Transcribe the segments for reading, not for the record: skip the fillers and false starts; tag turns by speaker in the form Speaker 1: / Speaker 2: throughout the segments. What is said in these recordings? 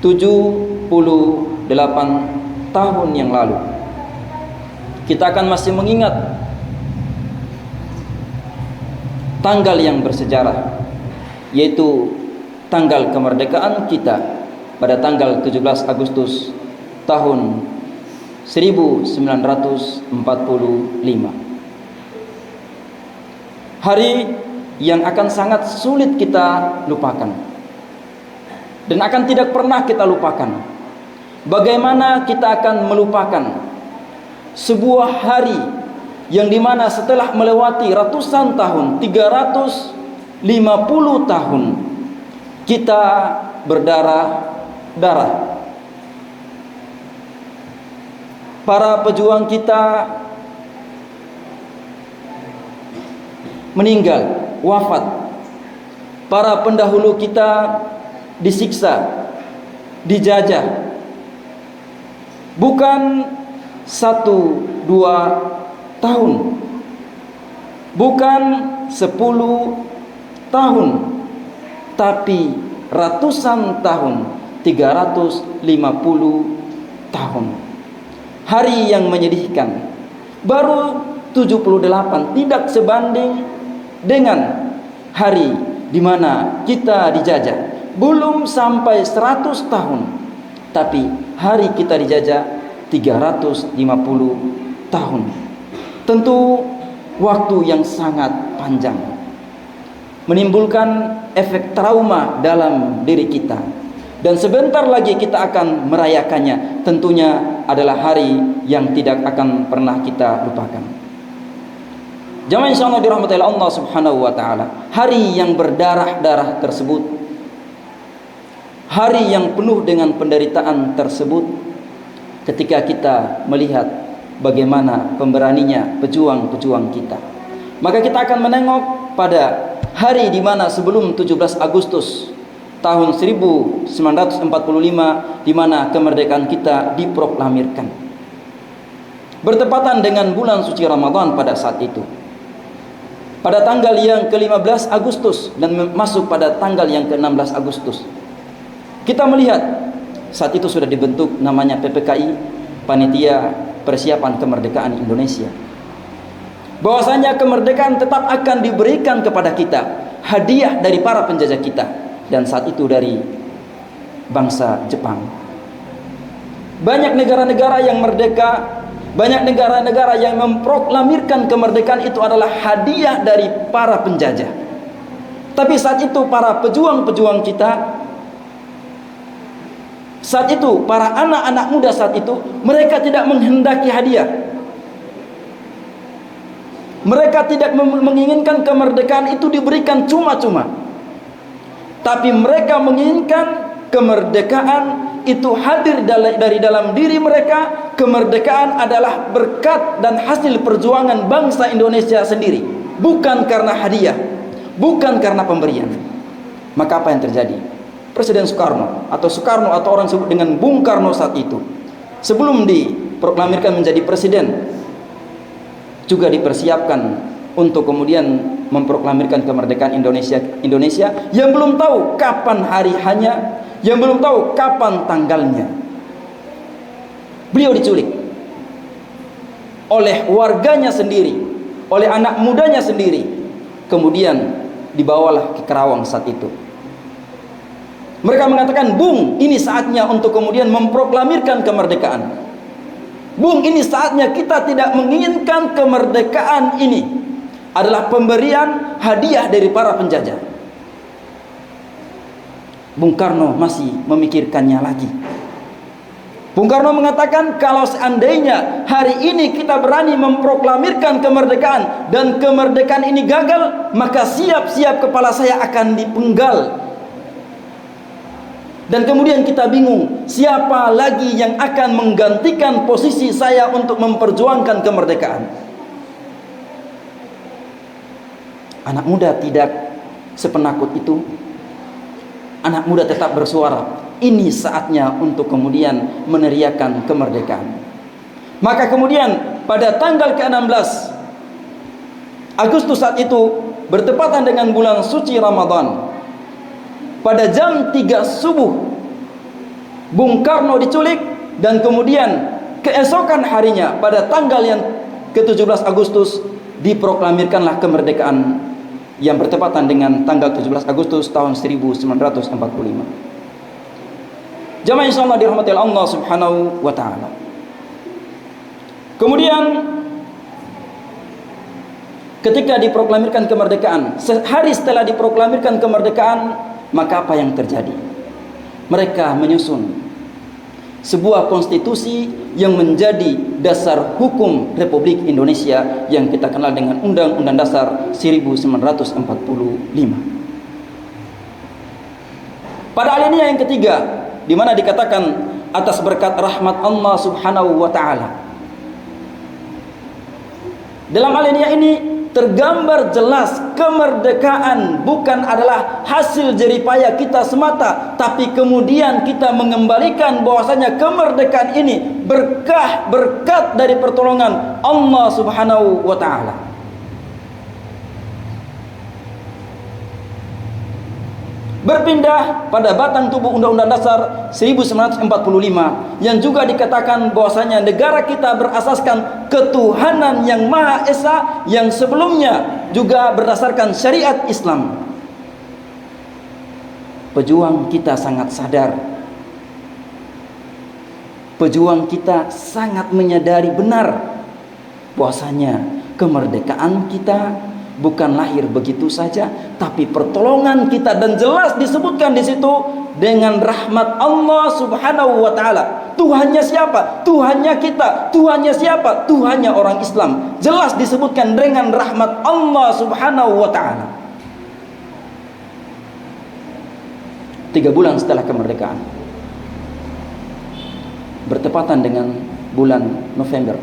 Speaker 1: 78 tahun yang lalu. Kita akan masih mengingat tanggal yang bersejarah, yaitu tanggal kemerdekaan kita pada tanggal 17 Agustus tahun 1945. Hari yang akan sangat sulit kita lupakan dan akan tidak pernah kita lupakan. Bagaimana kita akan melupakan sebuah hari yang dimana setelah melewati ratusan tahun, 350 tahun, kita berdarah-darah. Para pejuang kita meninggal, wafat. Para pendahulu kita disiksa, dijajah. Bukan 1-2 tahun, bukan 10 tahun, tapi ratusan tahun, 350 tahun. Hari yang menyedihkan. Baru 78 tidak sebanding dengan hari di mana kita dijajah. Belum sampai 100 tahun, tapi hari kita dijajah 350 tahun. Tentu waktu yang sangat panjang, menimbulkan efek trauma dalam diri kita. Dan sebentar lagi kita akan merayakannya. Tentunya adalah hari yang tidak akan pernah kita lupakan. Jamaah insyaallah dirahmati Allah Subhanahu wa taala. Hari yang berdarah-darah tersebut, hari yang penuh dengan penderitaan tersebut, ketika kita melihat bagaimana pemberaninya pejuang-pejuang kita, maka kita akan menengok pada hari di mana sebelum 17 Agustus tahun 1945, di mana kemerdekaan kita diproklamirkan. Bertepatan dengan bulan suci Ramadan pada saat itu, pada tanggal yang ke-15 Agustus dan masuk pada tanggal yang ke-16 Agustus, kita melihat saat itu sudah dibentuk namanya PPKI, Panitia Persiapan Kemerdekaan Indonesia. Bahwasanya kemerdekaan tetap akan diberikan kepada kita, hadiah dari para penjajah kita, dan saat itu dari bangsa Jepang. Banyak negara-negara yang merdeka, banyak negara-negara yang memproklamirkan kemerdekaan itu adalah hadiah dari para penjajah. Tapi saat itu para pejuang-pejuang kita, saat itu para anak-anak muda saat itu, mereka tidak menghendaki hadiah. Mereka tidak menginginkan kemerdekaan itu diberikan cuma-cuma. Tapi mereka menginginkan kemerdekaan itu hadir dari dalam diri mereka. Kemerdekaan adalah berkat dan hasil perjuangan bangsa Indonesia sendiri, bukan karena hadiah, bukan karena pemberian. Maka apa yang terjadi? Presiden Soekarno atau orang sebut dengan Bung Karno saat itu, sebelum diproklamirkan menjadi presiden, juga dipersiapkan untuk kemudian memproklamirkan kemerdekaan Indonesia yang belum tahu kapan hari hanya, yang belum tahu kapan tanggalnya. Beliau diculik oleh warganya sendiri, oleh anak mudanya sendiri. Kemudian dibawalah ke Karawang saat itu. Mereka mengatakan, "Bung, ini saatnya untuk kemudian memproklamirkan kemerdekaan. Bung, ini saatnya, kita tidak menginginkan kemerdekaan ini adalah pemberian hadiah dari para penjajah." Bung Karno masih memikirkannya lagi. Bung Karno mengatakan, kalau seandainya hari ini kita berani memproklamirkan kemerdekaan dan kemerdekaan ini gagal, maka siap-siap kepala saya akan dipenggal. Dan kemudian kita bingung, siapa lagi yang akan menggantikan posisi saya untuk memperjuangkan kemerdekaan. Anak muda tidak sepenakut itu. Anak muda tetap bersuara, ini saatnya untuk kemudian meneriakan kemerdekaan. Maka kemudian pada tanggal ke-16 Agustus saat itu, bertepatan dengan bulan suci Ramadan, pada jam 3 subuh, Bung Karno diculik, dan kemudian keesokan harinya pada tanggal yang ke-17 Agustus diproklamirkanlah kemerdekaan yang bertepatan dengan tanggal 17 Agustus tahun 1945. Jamaah insyaallah dirahmati Allah Subhanahu wa taala. Kemudian ketika diproklamirkan kemerdekaan, sehari setelah diproklamirkan kemerdekaan, maka apa yang terjadi? Mereka menyusun sebuah konstitusi yang menjadi dasar hukum Republik Indonesia yang kita kenal dengan Undang-Undang Dasar 1945. Pada alinea yang ketiga, di mana dikatakan atas berkat rahmat Allah Subhanahu wa taala. Dalam alinea ini tergambar jelas kemerdekaan bukan adalah hasil jeripaya kita semata, tapi kemudian kita mengembalikan bahwasanya kemerdekaan ini berkat dari pertolongan Allah Subhanahu wa taala. Berpindah pada batang tubuh Undang-Undang Dasar 1945 yang juga dikatakan bahwasanya negara kita berasaskan ketuhanan yang Maha Esa yang sebelumnya juga berdasarkan syariat Islam. Pejuang kita sangat sadar, pejuang kita sangat menyadari benar bahwasanya kemerdekaan kita bukan lahir begitu saja, tapi pertolongan kita, dan jelas disebutkan di situ dengan rahmat Allah Subhanahu wa taala. Tuhannya siapa? Tuhannya kita. Tuhannya siapa? Tuhannya orang Islam. Jelas disebutkan dengan rahmat Allah Subhanahu wa taala. 3 bulan setelah kemerdekaan, bertepatan dengan bulan November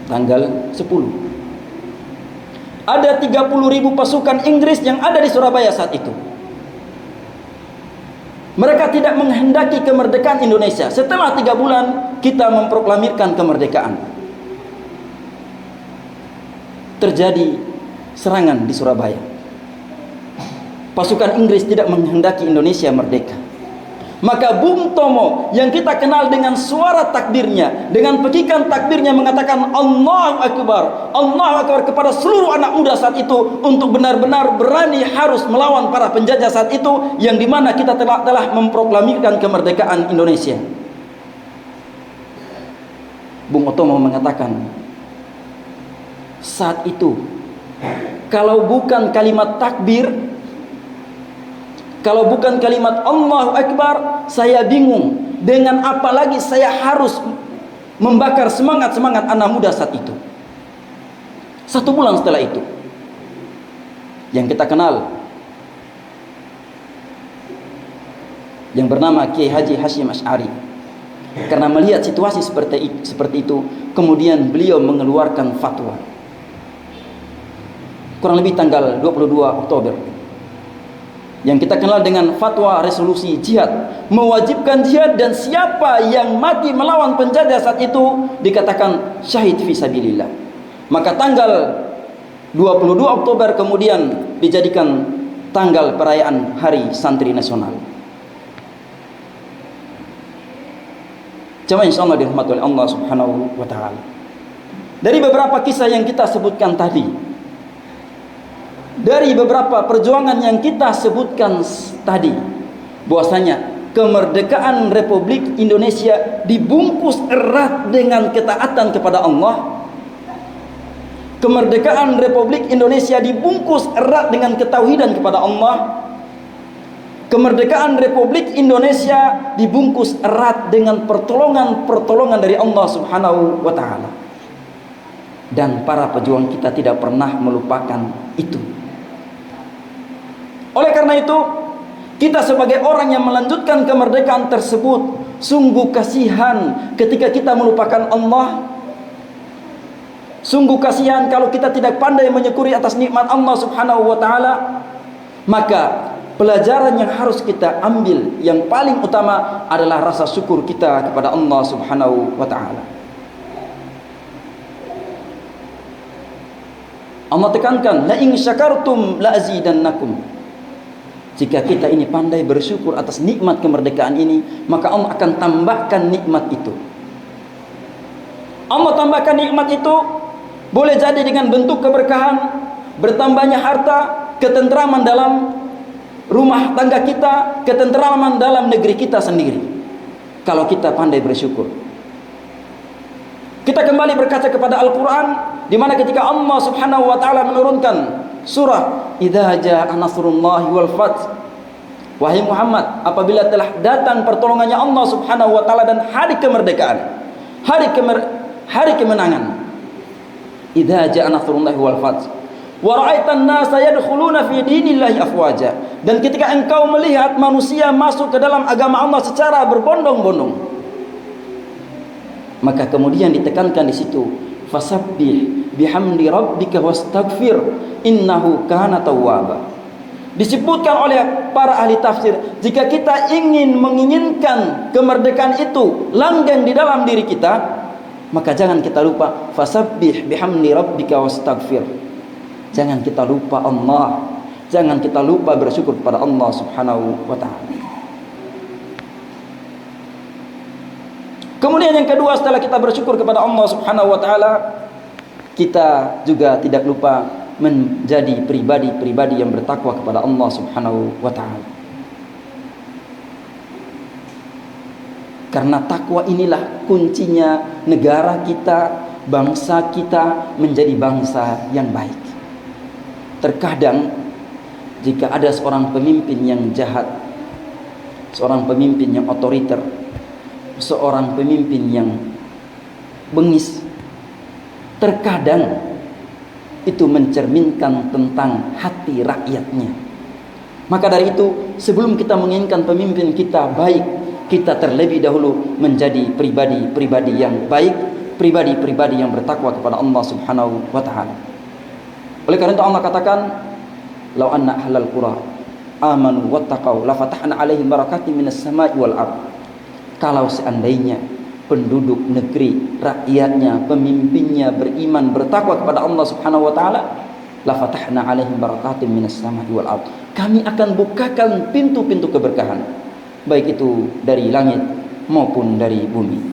Speaker 1: tanggal 10, ada 30.000 pasukan Inggris yang ada di Surabaya saat itu. Mereka tidak menghendaki kemerdekaan Indonesia. Setelah 3 bulan kita memproklamirkan kemerdekaan, terjadi serangan di Surabaya. Pasukan Inggris tidak menghendaki Indonesia merdeka. Maka Bung Tomo yang kita kenal dengan suara takbirnya, dengan pekikan takbirnya, mengatakan Allahu Akbar, Allahu Akbar kepada seluruh anak muda saat itu untuk benar-benar berani harus melawan para penjajah saat itu, yang dimana kita telah memproklamirkan kemerdekaan Indonesia. Bung Tomo mengatakan saat itu, kalau bukan kalimat takbir, kalau bukan kalimat Allahu Akbar, saya bingung dengan apa lagi saya harus membakar semangat-semangat anak muda saat itu. 1 bulan setelah itu, yang kita kenal, yang bernama Kiai Haji Hashim Asy'ari, karena melihat situasi seperti itu, kemudian beliau mengeluarkan fatwa. Kurang lebih tanggal 22 Oktober, yang kita kenal dengan fatwa resolusi jihad, mewajibkan jihad, dan siapa yang mati melawan penjajah saat itu dikatakan syahid fisabilillah. Maka tanggal 22 Oktober kemudian dijadikan tanggal perayaan Hari Santri Nasional. Jamaah insyaallah dirahmati oleh Allah Subhanahu wa taala. Dari beberapa kisah yang kita sebutkan tadi, dari beberapa perjuangan yang kita sebutkan tadi, bahwasanya kemerdekaan Republik Indonesia dibungkus erat dengan ketaatan kepada Allah. Kemerdekaan Republik Indonesia dibungkus erat dengan ketauhidan kepada Allah. Kemerdekaan Republik Indonesia dibungkus erat dengan pertolongan-pertolongan dari Allah Subhanahu wa taala. Dan para pejuang kita tidak pernah melupakan itu. Oleh karena itu, kita sebagai orang yang melanjutkan kemerdekaan tersebut sungguh kasihan ketika kita melupakan Allah. Sungguh kasihan kalau kita tidak pandai menyukuri atas nikmat Allah Subhanahu wa taala. Maka pelajaran yang harus kita ambil yang paling utama adalah rasa syukur kita kepada Allah Subhanahu wa taala. Allah tekankan, la in syakartum la azidannakum. Jika kita ini pandai bersyukur atas nikmat kemerdekaan ini, maka Allah akan tambahkan nikmat itu. Allah tambahkan nikmat itu boleh jadi dengan bentuk keberkahan, bertambahnya harta, ketentraman dalam rumah tangga kita, ketentraman dalam negeri kita sendiri. Kalau kita pandai bersyukur. Kita kembali berkaca kepada Al-Quran, di mana ketika Allah Subhanahu wa Ta'ala menurunkan surah Idza jaa nasrullahi wal fath, wahai Muhammad, apabila telah datang pertolongannya Allah Subhanahu wa Ta'ala dan hari kemerdekaan, hari kemenangan. Idza jaa nasrullahi wal fath wa ra'aitan nasa yadkhuluna fi dinillahi afwaja, dan ketika engkau melihat manusia masuk ke dalam agama Allah secara berbondong-bondong, maka kemudian ditekankan di situ, fasabbih bihamdi rabbika wastaghfir innahu kana tawwaba. Disebutkan oleh para ahli tafsir, jika kita menginginkan kemerdekaan itu langgeng di dalam diri kita, maka jangan kita lupa fasabbih bihamdi rabbika wastaghfir. Jangan kita lupa Allah, jangan kita lupa bersyukur kepada Allah Subhanahu wa Ta'ala. Kemudian yang kedua, setelah kita bersyukur kepada Allah Subhanahu wa Ta'ala, kita juga tidak lupa menjadi pribadi-pribadi yang bertakwa kepada Allah Subhanahu wa Ta'ala. Karena takwa inilah kuncinya negara kita, bangsa kita menjadi bangsa yang baik. Terkadang jika ada seorang pemimpin yang jahat, seorang pemimpin yang otoriter, seorang pemimpin yang bengis, terkadang itu mencerminkan tentang hati rakyatnya. Maka dari itu, sebelum kita menginginkan pemimpin kita baik, kita terlebih dahulu menjadi pribadi-pribadi yang baik, pribadi-pribadi yang bertakwa kepada Allah Subhanahu wa Ta'ala. Oleh karena itu Allah katakan, "Lau anna ahlal qura amanu wattaqau la fatahna 'alaihim barakatim minas sama'i wal ardh." Kalau seandainya penduduk negeri, rakyatnya, pemimpinnya beriman, bertakwa kepada Allah Subhanahu wa Ta'ala, la fatahna 'alaihim barakatim minas sama'i wal ardh. Kami akan bukakan pintu-pintu keberkahan, baik itu dari langit maupun dari bumi.